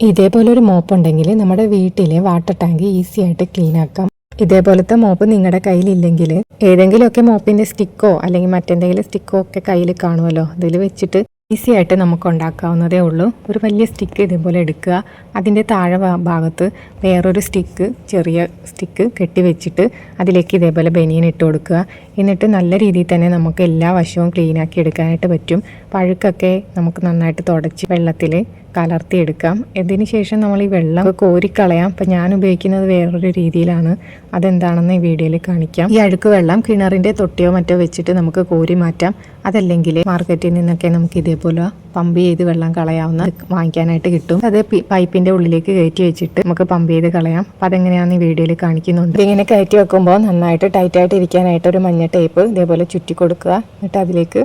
ഇതേപോലെ ഒരു മോപ്പ് ഉണ്ടെങ്കിൽ നമ്മുടെ വീട്ടിലെ വാട്ടർ ടാങ്ക് ഈസി ആയിട്ട് ക്ലീൻ ആക്കാം. ഇതേപോലത്തെ മോപ്പ് നിങ്ങളുടെ കയ്യിലില്ലെങ്കിൽ ഏതെങ്കിലുമൊക്കെ മോപ്പിന്റെ സ്റ്റിക്കോ അല്ലെങ്കിൽ മറ്റെന്തെങ്കിലും സ്റ്റിക്കോ ഒക്കെ കയ്യിൽ കാണുമല്ലോ, ഇതിൽ വെച്ചിട്ട് ഈസി ആയിട്ട് നമുക്ക് ഉണ്ടാക്കാവുന്നതേ ഉള്ളൂ. ഒരു വലിയ സ്റ്റിക്ക് ഇതേപോലെ എടുക്കുക, അതിൻ്റെ താഴെ ഭാഗത്ത് വേറൊരു സ്റ്റിക്ക്, ചെറിയ സ്റ്റിക്ക് കെട്ടി വെച്ചിട്ട് അതിലേക്ക് ഇതേപോലെ ബനിയൻ ഇട്ട് കൊടുക്കുക. എന്നിട്ട് നല്ല രീതിയിൽ തന്നെ നമുക്ക് എല്ലാ വശവും ക്ലീനാക്കി എടുക്കാനായിട്ട് പറ്റും. പഴുക്കൊക്കെ നമുക്ക് നന്നായിട്ട് തുടച്ച് വെള്ളത്തിൽ കലർത്തിയെടുക്കാം. ഇതിന് ശേഷം നമ്മൾ ഈ വെള്ളം കോരിക്കളയാം. അപ്പം ഞാൻ ഉപയോഗിക്കുന്നത് വേറൊരു രീതിയിലാണ്, അതെന്താണെന്ന് ഈ വീഡിയോയിൽ കാണിക്കാം. ഈ അഴുക്ക് വെള്ളം കിണറിൻ്റെ തൊട്ടിയോ മറ്റോ വെച്ചിട്ട് നമുക്ക് കോരി മാറ്റാം. അതല്ലെങ്കിൽ മാർക്കറ്റിൽ നിന്നൊക്കെ നമുക്ക് ഇതേപോലെ പമ്പ് ചെയ്ത് വെള്ളം കളയാവുന്ന വാങ്ങിക്കാനായിട്ട് കിട്ടും. അത് പൈപ്പിൻ്റെ ഉള്ളിലേക്ക് കയറ്റി വെച്ചിട്ട് നമുക്ക് പമ്പ് ചെയ്ത് കളയാം. അപ്പം അതെങ്ങനെയാണെന്ന് ഈ വീഡിയോയിൽ കാണിക്കുന്നുണ്ട്. ഇങ്ങനെ കയറ്റി വെക്കുമ്പോൾ നന്നായിട്ട് ടൈറ്റായിട്ട് ഇരിക്കാനായിട്ട് ഒരു മഞ്ഞ ടേപ്പ് ഇതേപോലെ ചുറ്റി കൊടുക്കുക. എന്നിട്ട് അതിലേക്ക്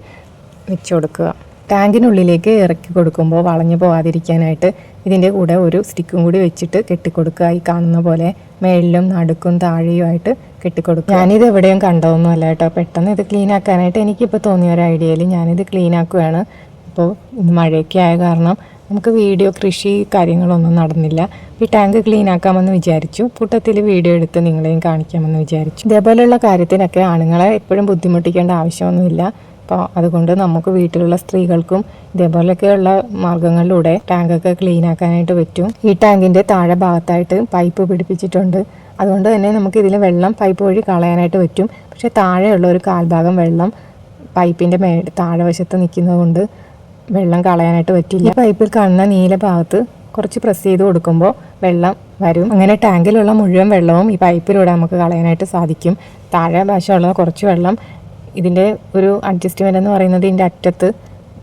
വെച്ച് കൊടുക്കുക. ടാങ്കിനുള്ളിലേക്ക് ഇറക്കി കൊടുക്കുമ്പോൾ വളഞ്ഞു പോകാതിരിക്കാനായിട്ട് ഇതിൻ്റെ കൂടെ ഒരു സ്റ്റിക്കും കൂടി വെച്ചിട്ട് കെട്ടിക്കൊടുക്കുക. ഈ കാണുന്ന പോലെ മേളിലും നടുക്കും താഴെയുമായിട്ട് കെട്ടിക്കൊടുക്കുക. ഞാനിത് എവിടെയും കണ്ടതൊന്നും അല്ല കേട്ടോ, പെട്ടെന്ന് ഇത് ക്ലീൻ ആക്കാനായിട്ട് എനിക്കിപ്പോൾ തോന്നിയ ഒരു ഐഡിയയിൽ ഞാനിത് ക്ലീൻ ആക്കുകയാണ്. അപ്പോൾ ഇന്ന് മഴയൊക്കെ ആയ കാരണം നമുക്ക് വീഡിയോ കൃഷി കാര്യങ്ങളൊന്നും നടന്നില്ല. ഈ ടാങ്ക് ക്ലീൻ ആക്കാമെന്ന് വിചാരിച്ചു, കൂട്ടത്തിൽ വീഡിയോ എടുത്ത് നിങ്ങളെയും കാണിക്കാമെന്ന് വിചാരിച്ചു. ഇതേപോലെയുള്ള കാര്യത്തിനൊക്കെ ആണുങ്ങളെ എപ്പോഴും ബുദ്ധിമുട്ടിക്കേണ്ട ആവശ്യമൊന്നുമില്ല. അപ്പോൾ അതുകൊണ്ട് നമുക്ക് വീട്ടിലുള്ള സ്ത്രീകൾക്കും ഇതേപോലെയൊക്കെയുള്ള മാർഗ്ഗങ്ങളിലൂടെ ടാങ്കൊക്കെ ക്ലീൻ ആക്കാനായിട്ട് പറ്റും. ഈ ടാങ്കിൻ്റെ താഴെ ഭാഗത്തായിട്ട് പൈപ്പ് പിടിപ്പിച്ചിട്ടുണ്ട്. അതുകൊണ്ട് തന്നെ നമുക്ക് ഇതിൽ വെള്ളം പൈപ്പ് വഴി കളയാനായിട്ട് പറ്റും. പക്ഷേ താഴെയുള്ള ഒരു കാൽഭാഗം വെള്ളം പൈപ്പിൻ്റെ താഴെ വശത്ത് നിൽക്കുന്നത് കൊണ്ട് വെള്ളം കളയാനായിട്ട് പറ്റില്ല. പൈപ്പിൽ കാണുന്ന നീല ഭാഗത്ത് കുറച്ച് പ്രസ് ചെയ്ത് കൊടുക്കുമ്പോൾ വെള്ളം വരും. അങ്ങനെ ടാങ്കിലുള്ള മുഴുവൻ വെള്ളവും ഈ പൈപ്പിലൂടെ നമുക്ക് കളയാനായിട്ട് സാധിക്കും. താഴെ വശമുള്ള കുറച്ച് വെള്ളം ഇതിൻ്റെ ഒരു അഡ്ജസ്റ്റ്മെൻ്റ് എന്ന് പറയുന്നത് ഇതിൻ്റെ അറ്റത്ത്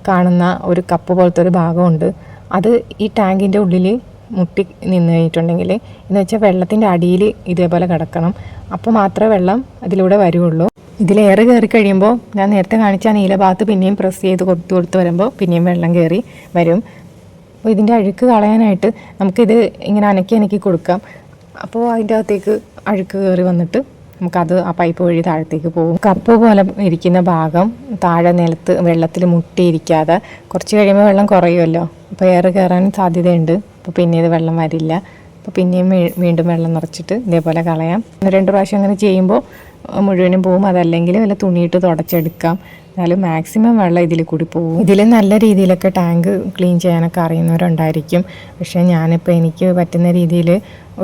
കാണുന്ന ഒരു കപ്പ് പോലത്തെ ഒരു ഭാഗമുണ്ട്. അത് ഈ ടാങ്കിൻ്റെ ഉള്ളിൽ മുട്ടി നിന്ന് കഴിഞ്ഞിട്ടുണ്ടെങ്കിൽ എന്ന് വെച്ചാൽ വെള്ളത്തിൻ്റെ അടിയിൽ ഇതേപോലെ കിടക്കണം. അപ്പോൾ മാത്രമേ വെള്ളം അതിലൂടെ വരുള്ളൂ. ഇതിലേറെ കയറി കഴിയുമ്പോൾ ഞാൻ നേരത്തെ കാണിച്ച നീല ഭാഗത്ത് പിന്നെയും പ്രസ് ചെയ്ത് കൊടുത്ത് വരുമ്പോൾ പിന്നെയും വെള്ളം കയറി വരും. അപ്പോൾ ഇതിൻ്റെ അഴുക്ക് കളയാനായിട്ട് നമുക്കിത് ഇങ്ങനെ അനക്കി കൊടുക്കാം. അപ്പോൾ അതിൻ്റെ അകത്തേക്ക് അഴുക്ക് കയറി വന്നിട്ട് നമുക്കത് ആ പൈപ്പ് വഴി താഴത്തേക്ക് പോകും. കപ്പ് പോലെ ഇരിക്കുന്ന ഭാഗം താഴെ നിലത്ത് വെള്ളത്തിൽ മുട്ടിയിരിക്കാതെ കുറച്ച് കഴിയുമ്പോൾ വെള്ളം കുറയുമല്ലോ, അപ്പോൾ എയർ കയറാൻ സാധ്യതയുണ്ട്. അപ്പോൾ പിന്നെ ഇത് വെള്ളം വരില്ല. അപ്പോൾ പിന്നെയും വീണ്ടും വെള്ളം നിറച്ചിട്ട് ഇതേപോലെ കളയാം. 2 പ്രാവശ്യം അങ്ങനെ ചെയ്യുമ്പോൾ മുഴുവനും പോകും. അതല്ലെങ്കിൽ വല്ല തുണിയിട്ട് തുടച്ചെടുക്കാം. എന്നാലും മാക്സിമം വെള്ളം ഇതിൽ കൂടി പോകും. ഇതിൽ നല്ല രീതിയിലൊക്കെ ടാങ്ക് ക്ലീൻ ചെയ്യാനൊക്കെ അറിയുന്നവരുണ്ടായിരിക്കും. പക്ഷേ ഞാനിപ്പോൾ എനിക്ക് പറ്റുന്ന രീതിയിൽ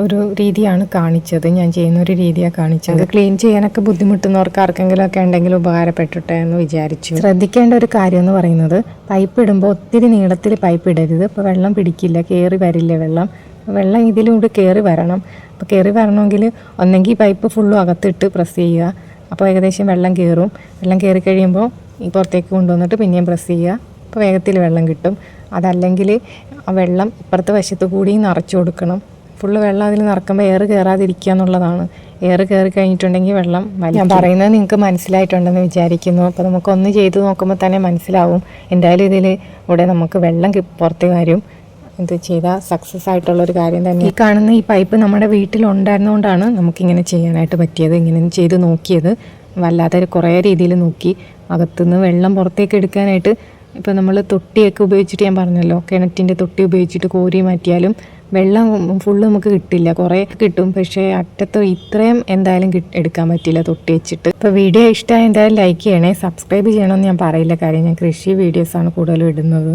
ഒരു രീതിയാണ് കാണിച്ചത്, ഞാൻ ചെയ്യുന്നൊരു രീതിയാണ് കാണിച്ചത്. ക്ലീൻ ചെയ്യാനൊക്കെ ബുദ്ധിമുട്ടുന്നവർക്ക് ആർക്കെങ്കിലും ഒക്കെ ഉണ്ടെങ്കിൽ ഉപകാരപ്പെട്ടിട്ടെ എന്ന് വിചാരിച്ചു. ശ്രദ്ധിക്കേണ്ട ഒരു കാര്യം എന്ന് പറയുന്നത് പൈപ്പ് ഇടുമ്പോൾ ഒത്തിരി നീളത്തിൽ പൈപ്പ് ഇടരുത്. ഇപ്പോൾ വെള്ളം പിടിക്കില്ല, കയറി വരില്ല വെള്ളം ഇതിലൂടെ കയറി വരണം. അപ്പോൾ കയറി വരണമെങ്കിൽ ഒന്നെങ്കിൽ പൈപ്പ് ഫുള്ളും അകത്തിട്ട് പ്രസ് ചെയ്യുക. അപ്പോൾ ഏകദേശം വെള്ളം കയറും. വെള്ളം കയറി കഴിയുമ്പോൾ ഈ പുറത്തേക്ക് കൊണ്ടുവന്നിട്ട് പിന്നെയും പ്രസ് ചെയ്യുക. അപ്പോൾ വേഗത്തിൽ വെള്ളം കിട്ടും. അതല്ലെങ്കിൽ ആ വെള്ളം ഇപ്പുറത്തെ വശത്ത് കൂടി നിറച്ച് കൊടുക്കണം. ഫുള്ള് വെള്ളം അതിൽ നിറക്കുമ്പോൾ എയർ കയറാതിരിക്കുക എന്നുള്ളതാണ്. എയർ കയറി കഴിഞ്ഞിട്ടുണ്ടെങ്കിൽ വെള്ളം ഞാൻ പറയുന്നത് നിങ്ങൾക്ക് മനസ്സിലായിട്ടുണ്ടെന്ന് വിചാരിക്കുന്നു. അപ്പോൾ നമുക്കൊന്ന് ചെയ്ത് നോക്കുമ്പോൾ തന്നെ മനസ്സിലാവും. എന്തായാലും ഇതിൽ ഇവിടെ നമുക്ക് വെള്ളം പുറത്തേക്ക് വരും. ഇത് ചെയ്താൽ സക്സസ് ആയിട്ടുള്ളൊരു കാര്യം തന്നെ. ഈ കാണുന്ന ഈ പൈപ്പ് നമ്മുടെ വീട്ടിലുണ്ടായിരുന്നുകൊണ്ടാണ് നമുക്കിങ്ങനെ ചെയ്യാനായിട്ട് പറ്റിയത്. ഇങ്ങനെ ചെയ്ത് നോക്കിയത് വല്ലാതെ കുറേ രീതിയിൽ നോക്കി. അകത്തുനിന്ന് വെള്ളം പുറത്തേക്ക് എടുക്കാനായിട്ട് ഇപ്പോൾ നമ്മൾ തൊട്ടിയൊക്കെ ഉപയോഗിച്ചിട്ട് ഞാൻ പറഞ്ഞല്ലോ, കിണറ്റിൻ്റെ തൊട്ടി ഉപയോഗിച്ചിട്ട് കോരി മാറ്റിയാലും വെള്ളം ഫുള്ള് നമുക്ക് കിട്ടില്ല. കുറേ കിട്ടും, പക്ഷേ അറ്റത്ത് ഇത്രയും എന്തായാലും എടുക്കാൻ പറ്റില്ല തൊട്ടി വെച്ചിട്ട്. ഇപ്പോൾ വീഡിയോ ഇഷ്ടമായി എന്തായാലും ലൈക്ക് ചെയ്യണേ. സബ്സ്ക്രൈബ് ചെയ്യണമെന്ന് ഞാൻ പറയില്ല, കാര്യം ഞാൻ കൃഷി വീഡിയോസാണ് കൂടുതലും ഇടുന്നത്.